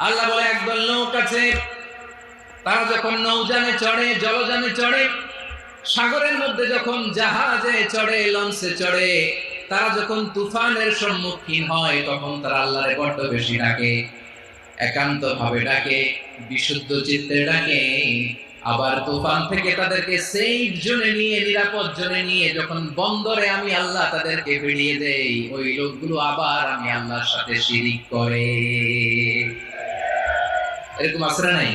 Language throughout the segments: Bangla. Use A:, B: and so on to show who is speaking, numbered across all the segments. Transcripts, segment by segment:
A: আল্লাহ বলে একদল লোক আছে, তারা যখন নৌযানে চড়ে, জলযানে চড়ে, সাগরের মধ্যে যখন জাহাজে চড়ে, লঞ্চে চড়ে, তারা যখন তুফানের সম্মুখীন হয়, তখন তারা আল্লাহরে বড্ড বেশি ডাকে, একান্ত ভাবে ডাকে, বিশুদ্ধ চিত্তে ডাকে। আবার তুফান থেকে তাদেরকে সেফ জোনে নিয়ে, নিরাপদ জোনে নিয়ে যখন বন্দরে আমি আল্লাহ তাদেরকে ফিরিয়ে দেই, ওই লোকগুলো আবার আমি আল্লাহর সাথে শিরিক করে। এরকম আছে না নাই?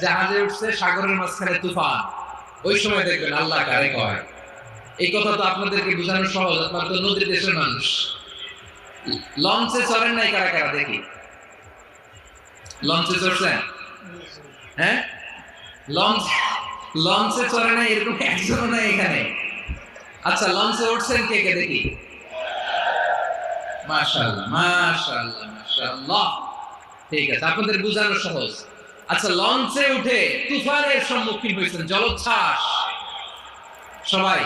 A: জাহাজে উঠছে, সাগরের মাঝখানে তুফান, ওই সময় দেখবেন আল্লাহ কারে কয়। এই কথা তো আপনাদেরকে বোঝানো সহজ, আপনার তো নদীর দেশের মানুষ। লঞ্চে চড়েন নাই কারা কারা দেখি? লঞ্চে চড়ছেন? হ্যাঁ, লঞ্চে চড়ে নাই এরকম একজনও নাই এখানে। আচ্ছা, লঞ্চে উঠছেন কে কে দেখি? মাশাআল্লাহ, মাশাআল্লাহ, মাশাআল্লাহ। ঠিক আছে, আপনাদের বোঝানো সহজ। আচ্ছা, লঞ্চে উঠে তুফানের সম্মুখীন হয়েছেন, জলোচ্ছ্বাস, সবাই?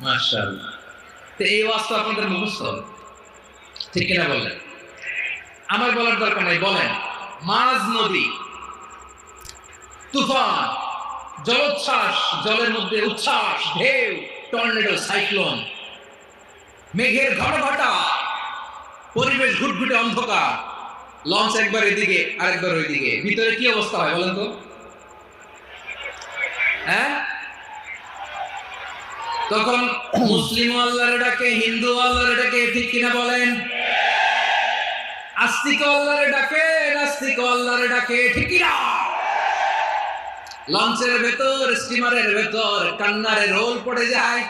A: মাশাআল্লাহ। তো এই ওয়াজটা আপনাদের মুখস্থ, ঠিক কিনা বলেন? আমার বলার দরকার নাই, বলেন। মাঝ নদী, তুফান, জলোচ্ছ্বাস, জলের মধ্যে উচ্ছ্বাস, ঢেউ, টর্নেডো, সাইক্লোন, মেঘের ঘনঘটা, পরিবেশ ঘুটঘুটে অন্ধকার, লঞ্চ একবার এদিকে আরেকবার ওইদিকে, ভিতরে কি অবস্থা হয় বলেন তো? হ্যাঁ, তখন মুসলিম আল্লাহর ডাকে, হিন্দু আল্লাহর ডাকে, ঠিক কিনা বলেন? আস্তিক আল্লাহর ডাকে, নাস্তিক আল্লাহর ডাকে, ঠিক কিনা? লঞ্চের ভেতর, স্টিমারের ভেতর কান্নারে রোল পড়ে যায়,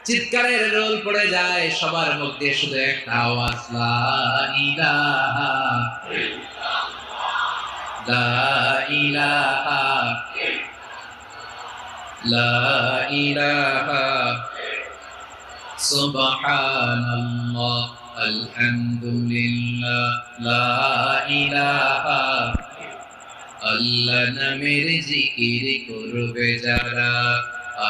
A: চিৎকারের রোল পড়ে যায়, সবার মধ্যে শুধু একটা আওয়াজ, লা ইলাহা ইল্লাল্লাহ, লা ইলাহা ইল্লাল্লাহ, লা ইলাহা সুবহানাল্লাহ, আলহামদুলিল্লাহ, লা ইলাহা। আল্লাহ নামের জিকির করবে যারা,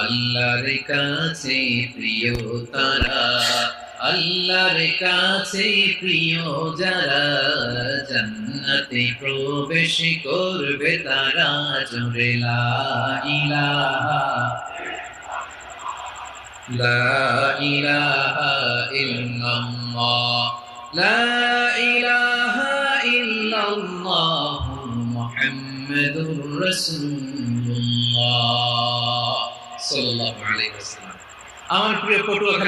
A: আল্লাহর কাছে প্রিয় তারা, আল্লাহর কাছে প্রিয় যারা, জান্নাতে প্রবেশ করবে তারা, জোরে লা ইলাহা, লা ইলাহা ইল্লাল্লাহ, লা ইলাহা ইল্লাল্লাহ, মুহাম্মাদুর রাসূলুল্লাহ সাল্লাল্লাহু আলাইহি ওয়াসাল্লাম। আমার প্রিয় পটুয়াখালী